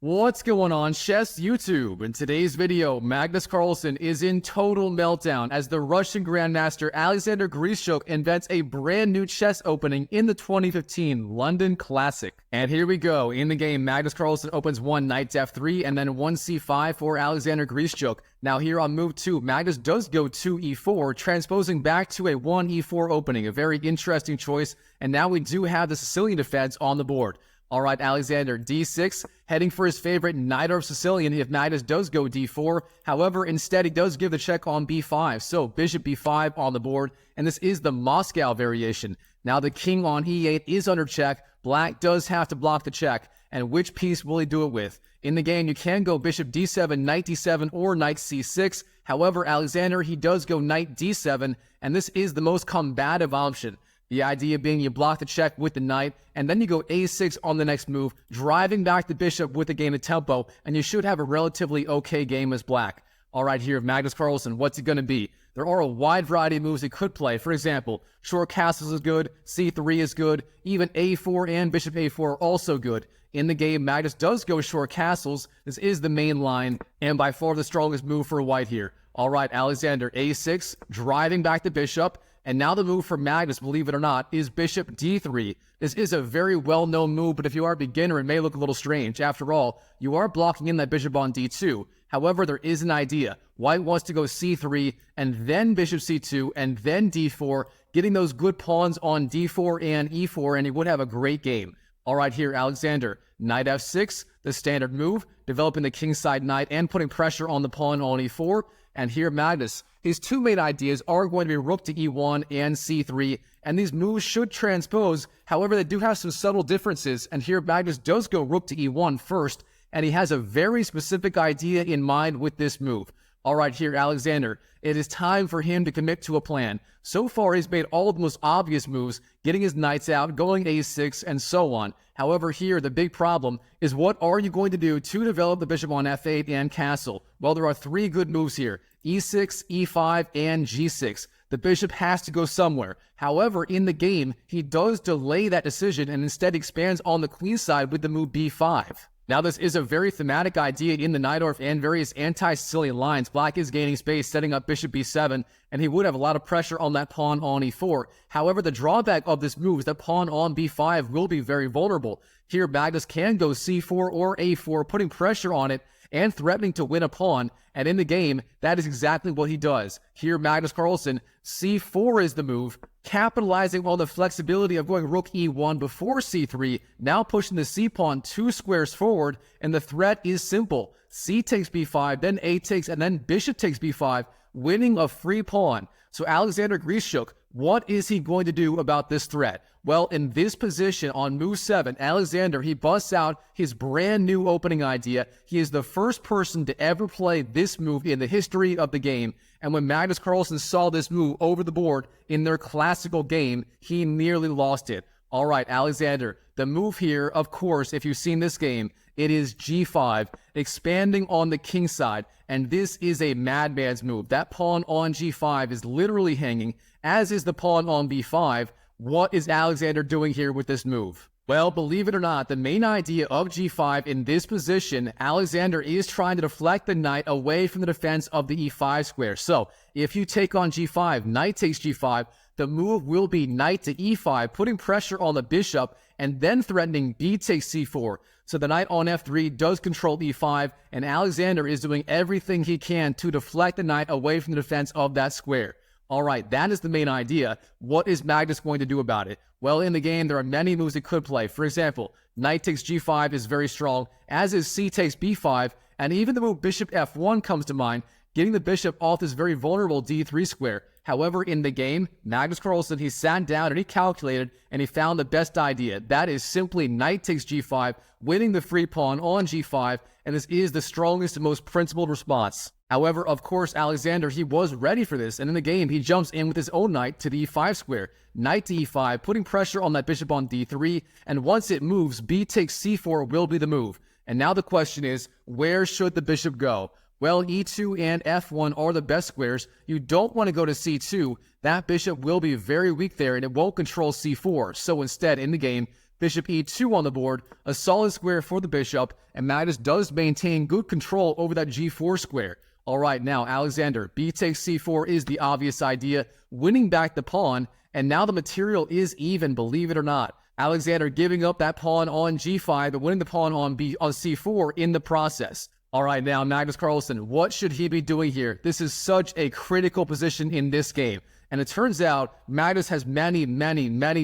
What's going on, Chess YouTube? In today's video, Magnus Carlsen is in total meltdown as the Russian Grandmaster Alexander Grischuk invents a brand new chess opening in the 2015 London Classic. And here we go. In the game, Magnus Carlsen opens one knight to f3 and then one c5 for Alexander Grischuk. Now here on move 2, Magnus does go 2e4, transposing back to a 1e4 opening, a very interesting choice. And now we do have the Sicilian Defense on the board. All right, Alexander, d6, heading for his favorite knight of Sicilian if Magnus does go d4. However, instead, he does give the check on b5. So bishop b5 on the board, and this is the Moscow variation. Now the king on e8 is under check. Black does have to block the check. And which piece will he do it with? In the game, you can go bishop d7, knight d7, or knight c6. However, Alexander, he does go knight d7, and this is the most combative option. The idea being you block the check with the knight, and then you go a6 on the next move, driving back the bishop with the gain of tempo, and you should have a relatively okay game as black. All right, here, Magnus Carlsen, what's it going to be? There are a wide variety of moves he could play. For example, short castles is good, c3 is good, even a4 and bishop a4 are also good. In the game, Magnus does go short castles. This is the main line, and by far the strongest move for white here. All right, Alexander, a6, driving back the bishop. And now the move for Magnus, believe it or not, is bishop d3. This is a very well-known move, but if you are a beginner, it may look a little strange. After all, you are blocking in that bishop on d2. However, there is an idea. White wants to go c3, and then bishop c2, and then d4, getting those good pawns on d4 and e4, and he would have a great game. All right, here, Alexander, knight f6, the standard move, developing the kingside knight and putting pressure on the pawn on e4. And here, Magnus, his two main ideas are going to be rook to e1 and c3, and these moves should transpose. However, they do have some subtle differences, and here Magnus does go rook to e1 first, and he has a very specific idea in mind with this move. All right, here, Alexander, it is time for him to commit to a plan. So far, he's made all of the most obvious moves, getting his knights out, going a6, and so on. However, here, the big problem is what are you going to do to develop the bishop on f8 and castle? Well, there are three good moves here, e6, e5, and g6. The bishop has to go somewhere. However, in the game, he does delay that decision and instead expands on the queenside with the move b5. Now, this is a very thematic idea in the Najdorf and various anti-Sicilian lines. Black is gaining space, setting up bishop b7, and he would have a lot of pressure on that pawn on e4. However, the drawback of this move is that pawn on b5 will be very vulnerable. Here, Magnus can go c4 or a4, putting pressure on it and threatening to win a pawn, and in the game, that is exactly what he does. Here, Magnus Carlsen, c4 is the move, capitalizing on the flexibility of going rook e1 before c3, now pushing the c-pawn 2 squares forward, and the threat is simple. C takes b5, then a takes, and then bishop takes b5, winning a free pawn. So Alexander Grischuk, what is he going to do about this threat? Well, in this position on move 7, Alexander, he busts out his brand new opening idea. He is the first person to ever play this move in the history of the game. And when Magnus Carlsen saw this move over the board in their classical game, he nearly lost it. All right, Alexander, the move here, of course, if you've seen this game, it is g5, expanding on the king side. And this is a madman's move. That pawn on g5 is literally hanging, as is the pawn on b5. What is Alexander doing here with this move? Well, believe it or not, the main idea of g5 in this position, Alexander is trying to deflect the knight away from the defense of the e5 square. So, if you take on g5, knight takes g5, the move will be knight to e5, putting pressure on the bishop, and then threatening b takes c4. So the knight on f3 does control e5, and Alexander is doing everything he can to deflect the knight away from the defense of that square. All right, that is the main idea. What is Magnus going to do about it? Well, in the game, there are many moves he could play. For example, knight takes g5 is very strong, as is c takes b5, and even the move bishop f1 comes to mind, getting the bishop off this very vulnerable d3 square. However, in the game, Magnus Carlsen, he sat down and he calculated, and he found the best idea. That is simply knight takes g5, winning the free pawn on g5, and this is the strongest and most principled response. However, of course, Alexander, he was ready for this, and in the game, he jumps in with his own knight to the e5 square. Knight to e5, putting pressure on that bishop on d3, and once it moves, b takes c4 will be the move. And now the question is, where should the bishop go? Well, e2 and f1 are the best squares. You don't want to go to c2. That bishop will be very weak there, and it won't control c4. So instead, in the game, bishop e2 on the board, a solid square for the bishop, and Magnus does maintain good control over that g4 square. All right, now Alexander, b takes c4 is the obvious idea, winning back the pawn, and now the material is even, believe it or not. Alexander giving up that pawn on g5 and winning the pawn on c4 in the process. All right, now Magnus Carlsen, what should he be doing here? This is such a critical position in this game. And it turns out Magnus has many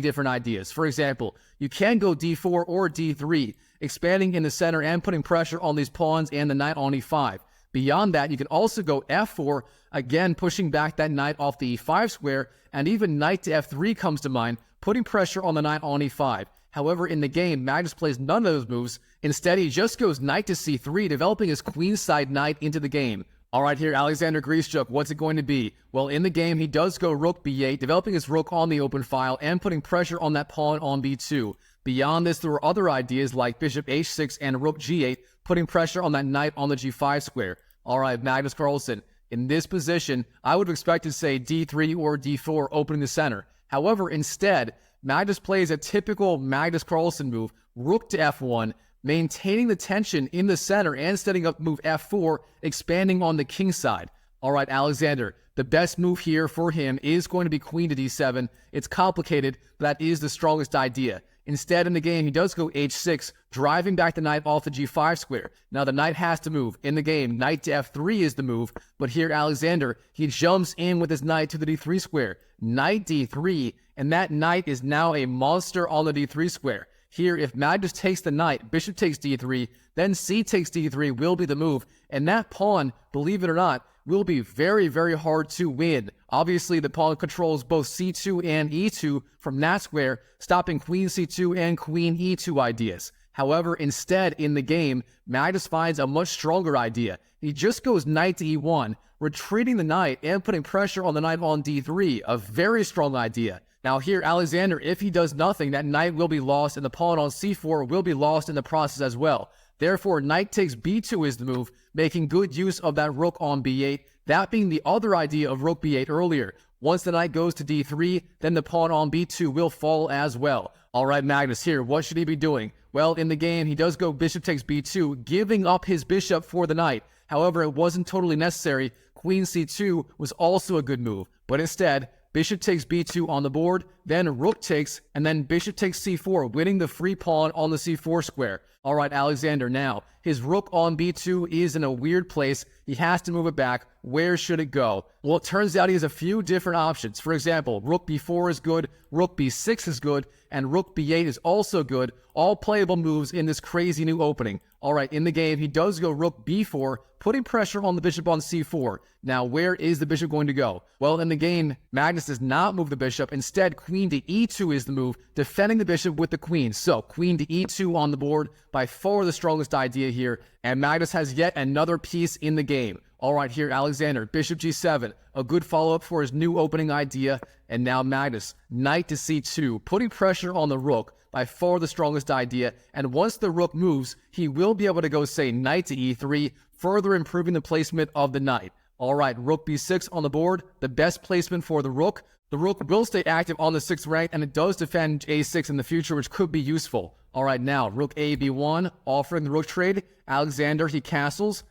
different ideas. For example, you can go d4 or d3, expanding in the center and putting pressure on these pawns and the knight on e5. Beyond that, you can also go f4, again pushing back that knight off the e5 square, and even knight to f3 comes to mind, putting pressure on the knight on e5. However, in the game, Magnus plays none of those moves. Instead, he just goes knight to c3, developing his queenside knight into the game. All right, here, Alexander Grischuk, what's it going to be? Well, in the game, he does go rook b8, developing his rook on the open file and putting pressure on that pawn on b2. Beyond this, there were other ideas like bishop h6 and rook g8, putting pressure on that knight on the g5 square. All right, Magnus Carlsen, in this position, I would expect to say d3 or d4, opening the center. However, instead, Magnus plays a typical Magnus Carlsen move, rook to f1, maintaining the tension in the center and setting up move f4, expanding on the king side. All right, Alexander, the best move here for him is going to be queen to d7. It's complicated, but that is the strongest idea. Instead, in the game, he does go h6, driving back the knight off the g5 square. Now, the knight has to move. In the game, knight to f3 is the move, but here, Alexander, he jumps in with his knight to the d3 square. Knight d3, and that knight is now a monster on the d3 square. Here, if Magnus takes the knight, bishop takes d3, then c takes d3 will be the move, and that pawn, believe it or not, will be very hard to win. Obviously, the pawn controls both c2 and e2 from that square, stopping queen c2 and queen e2 ideas. However, instead, in the game, Magnus finds a much stronger idea. He just goes knight to e1, retreating the knight and putting pressure on the knight on d3, a very strong idea. Now here, Alexander, if he does nothing, that knight will be lost and the pawn on c4 will be lost in the process as well. Therefore, knight takes b2 is the move, making good use of that rook on b8, that being the other idea of rook b8 earlier. Once the knight goes to d3, then the pawn on b2 will fall as well. All right, Magnus, here, what should he be doing? Well, in the game, he does go bishop takes b2, giving up his bishop for the knight. However, it wasn't totally necessary. Queen c2 was also a good move, but instead, bishop takes b2 on the board, then rook takes, and then bishop takes c4, winning the free pawn on the c4 square. All right, Alexander, now, his rook on b2 is in a weird place. He has to move it back. Where should it go? Well, it turns out he has a few different options. For example, rook b4 is good, rook b6 is good, and rook b8 is also good. All playable moves in this crazy new opening. All right, in the game, he does go rook b4, putting pressure on the bishop on c4. Now, where is the bishop going to go? Well, in the game, Magnus does not move the bishop. Instead, queen to e2 is the move, defending the bishop with the queen. So, queen to e2 on the board, by far the strongest idea here, and Magnus has yet another piece in the game. All right, here, Alexander, bishop g7, a good follow-up for his new opening idea. And now Magnus, knight to c2, putting pressure on the rook, by far the strongest idea. And once the rook moves, he will be able to go, say, knight to e3, further improving the placement of the knight. All right, rook b6 on the board, the best placement for the rook. The rook will stay active on the 6th rank, and it does defend a6 in the future, which could be useful. All right, now, rook a b1, offering the rook trade. Alexander, he castles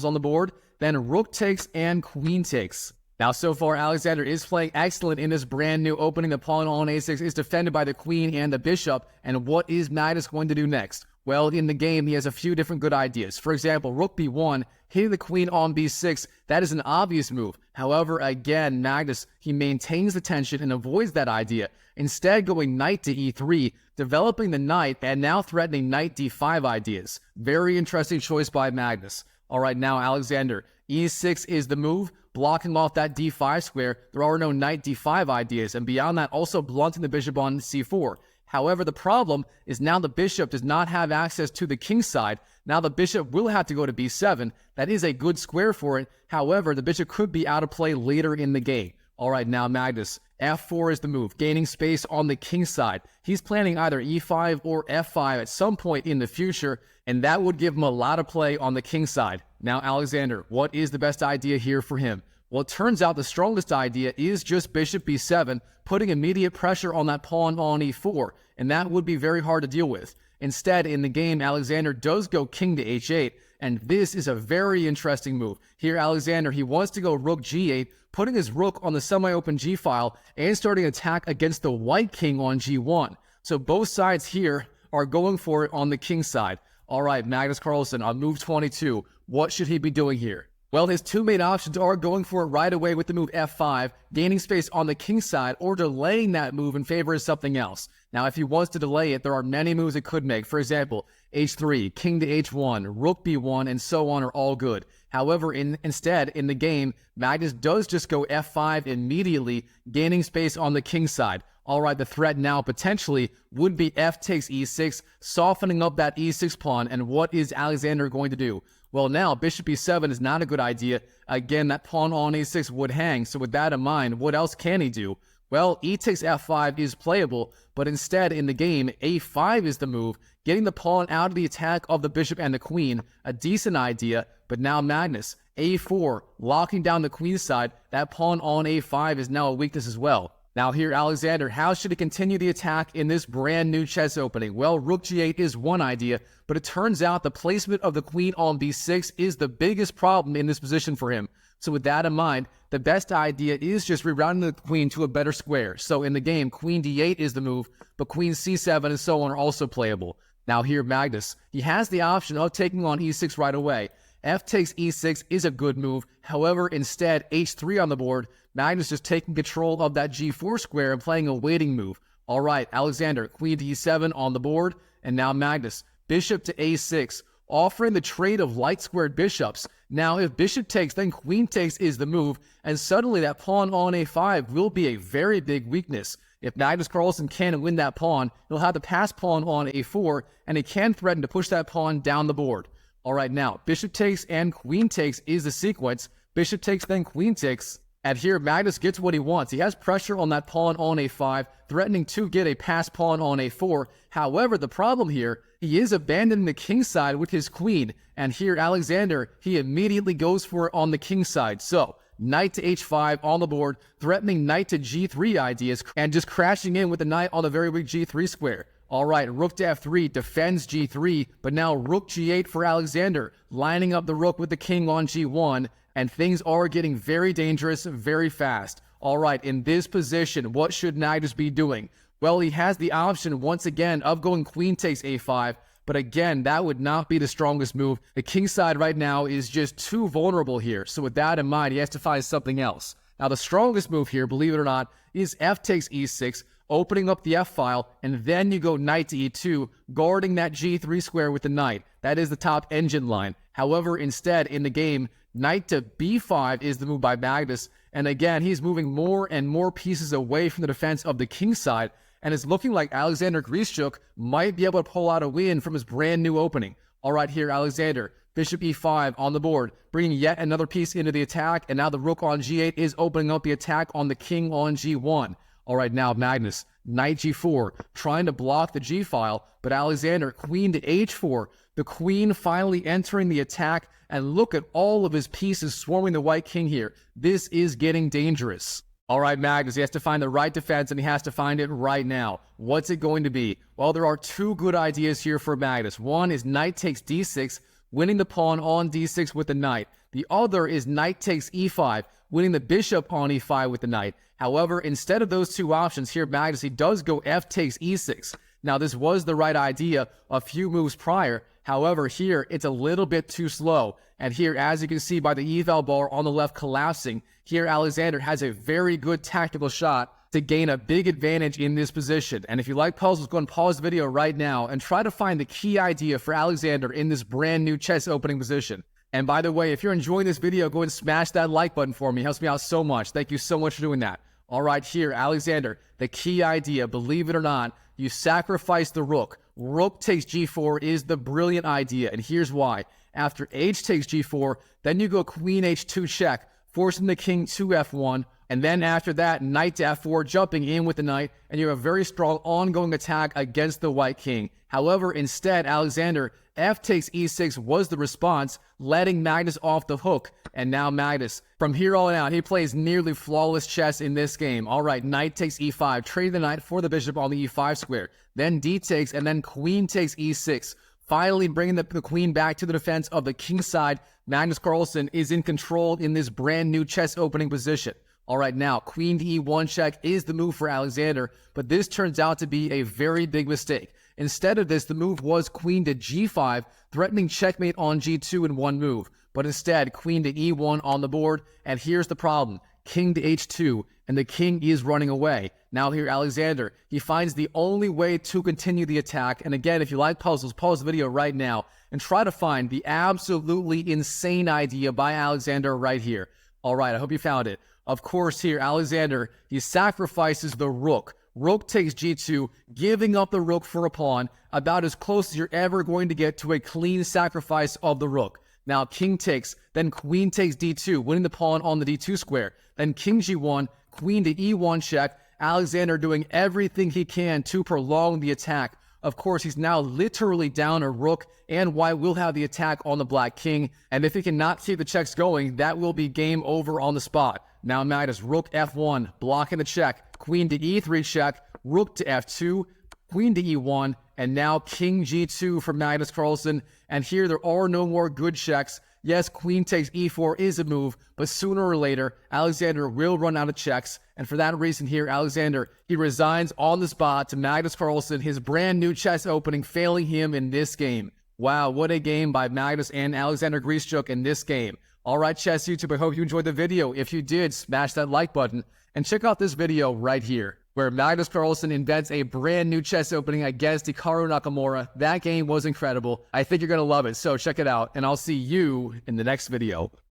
on the board. Then rook takes and queen takes. Now, so far, Alexander is playing excellent in this brand new opening. The pawn on a6 is defended by the queen and the bishop. And what is Magnus going to do next? Well, in the game, he has a few different good ideas. For example, rook b1, hitting the queen on b6, that is an obvious move. However, again, Magnus, he maintains the tension and avoids that idea. Instead, going knight to e3, developing the knight, and now threatening knight d5 ideas. Very interesting choice by Magnus. All right, now, Alexander, e6 is the move, blocking off that d5 square. There are no knight d5 ideas, and beyond that, also blunting the bishop on c4. However, the problem is now the bishop does not have access to the king side. Now the bishop will have to go to b7. That is a good square for it. However, the bishop could be out of play later in the game. All right, now Magnus, f4 is the move, gaining space on the king side. He's planning either e5 or f5 at some point in the future, and that would give him a lot of play on the king side. Now, Alexander, what is the best idea here for him? Well, it turns out the strongest idea is just bishop b7, putting immediate pressure on that pawn on e4, and that would be very hard to deal with. Instead, in the game, Alexander does go king to h8, and this is a very interesting move. Here, Alexander, he wants to go rook g8, putting his rook on the semi-open g-file and starting an attack against the white king on g1. So both sides here are going for it on the king side. All right, Magnus Carlsen on move 22. What should he be doing here? Well, his two main options are going for it right away with the move f5, gaining space on the king side, or delaying that move in favor of something else. Now, if he wants to delay it, there are many moves it could make. For example, h3, king to h1, rook b1, and so on are all good. However, instead, in the game, Magnus does just go f5 immediately, gaining space on the king side. All right, the threat now potentially would be f takes e6, softening up that e6 pawn, and what is Alexander going to do? Well, now, bishop e7 is not a good idea. Again, that pawn on e6 would hang, so with that in mind, what else can he do? Well, e takes f5 is playable, but instead, in the game, a5 is the move, getting the pawn out of the attack of the bishop and the queen, a decent idea, but now Magnus, a4, locking down the queen side, that pawn on a5 is now a weakness as well. Now here, Alexander, how should he continue the attack in this brand new chess opening? Well, rook g8 is one idea, but it turns out the placement of the queen on b6 is the biggest problem in this position for him. So with that in mind, the best idea is just rerouting the queen to a better square. So in the game, queen d8 is the move, but queen c7 and so on are also playable. Now here, Magnus, he has the option of taking on e6 right away. F takes e6 is a good move. However, instead, h3 on the board, Magnus just taking control of that g4 square and playing a waiting move. All right, Alexander, queen to e7 on the board, and now Magnus, bishop to a6, offering the trade of light-squared bishops. Now, if bishop takes, then queen takes is the move, and suddenly that pawn on a5 will be a very big weakness. If Magnus Carlsen can't win that pawn, he'll have the pass pawn on a4, and he can threaten to push that pawn down the board. All right, now, bishop takes and queen takes is the sequence. Bishop takes, then queen takes. And here, Magnus gets what he wants. He has pressure on that pawn on a5, threatening to get a pass pawn on a4. However, the problem here, he is abandoning the king side with his queen. And here, Alexander, he immediately goes for it on the king side. So, knight to h5 on the board, threatening knight to g3 ideas, and just crashing in with the knight on the very weak g3 square. All right, rook to f3 defends g3, but now rook g8 for Alexander, lining up the rook with the king on g1, and things are getting very dangerous very fast. All right, in this position, what should Magnus be doing? Well, he has the option once again of going queen takes a5, but again, that would not be the strongest move. The king side right now is just too vulnerable here, so with that in mind, he has to find something else. Now, the strongest move here, believe it or not, is f takes e6, opening up the f-file, and then you go knight to e2, guarding that g3 square with the knight. That is the top engine line. However, instead, in the game, knight to b5 is the move by Magnus, and again, he's moving more and more pieces away from the defense of the king side, and it's looking like Alexander Grischuk might be able to pull out a win from his brand new opening. All right, here, Alexander, bishop e5 on the board, bringing yet another piece into the attack, and now the rook on g8 is opening up the attack on the king on g1. All right, now Magnus, knight g4, trying to block the g-file, but Alexander, queen to h4, the queen finally entering the attack, and look at all of his pieces swarming the white king here. This is getting dangerous. All right, Magnus, he has to find the right defense, and he has to find it right now. What's it going to be? Well, there are two good ideas here for Magnus. One is knight takes d6, winning the pawn on d6 with the knight. The other is knight takes e5, winning the bishop on e5 with the knight. However, instead of those two options here, Magnus, he does go f takes e6. Now, this was the right idea a few moves prior. However, here, it's a little bit too slow. And here, as you can see by the eval bar on the left collapsing, here Alexander has a very good tactical shot to gain a big advantage in this position. And if you like puzzles, go and pause the video right now and try to find the key idea for Alexander in this brand new chess opening position. And by the way, if you're enjoying this video, go and smash that like button for me. It helps me out so much. Thank you so much for doing that. All right, here, Alexander, the key idea, believe it or not, you sacrifice the rook. Rook takes g4 is the brilliant idea, and here's why. After h takes g4, then you go queen h2 check, forcing the king to f1, and then after that, knight to f4, jumping in with the knight, and you have a very strong ongoing attack against the white king. However, instead, Alexander, F takes e6 was the response, letting Magnus off the hook. And now Magnus, from here on out, he plays nearly flawless chess in this game. All right, knight takes e5, trading the knight for the bishop on the e5 square. Then d takes, and then queen takes e6. Finally bringing the queen back to the defense of the king side. Magnus Carlsen is in control in this brand new chess opening position. All right, now, queen to e1 check is the move for Alexander, but this turns out to be a very big mistake. Instead of this, the move was queen to g5, threatening checkmate on g2 in one move. But instead, queen to e1 on the board, and here's the problem. King to h2, and the king is running away. Now here, Alexander, he finds the only way to continue the attack. And again, if you like puzzles, pause the video right now and try to find the absolutely insane idea by Alexander right here. All right, I hope you found it. Of course, here, Alexander, he sacrifices the rook. Rook takes g2, giving up the rook for a pawn, about as close as you're ever going to get to a clean sacrifice of the rook. Now, king takes, then queen takes d2, winning the pawn on the d2 square. Then king g1, queen to e1 check. Alexander doing everything he can to prolong the attack. Of course, he's now literally down a rook, and white will have the attack on the black king. And if he cannot keep the checks going, that will be game over on the spot. Now Magnus, rook f1, blocking the check, queen to e3 check, rook to f2, queen to e1, and now king g2 for Magnus Carlsen. And here there are no more good checks. Yes, queen takes e4 is a move, but sooner or later, Alexander will run out of checks. And for that reason here, Alexander, he resigns on the spot to Magnus Carlsen, his brand new chess opening, failing him in this game. Wow, what a game by Magnus and Alexander Grischuk in this game. All right, Chess YouTube, I hope you enjoyed the video. If you did, smash that like button and check out this video right here, where Magnus Carlsen invents a brand new chess opening against Hikaru Nakamura. That game was incredible. I think you're going to love it, so check it out, and I'll see you in the next video.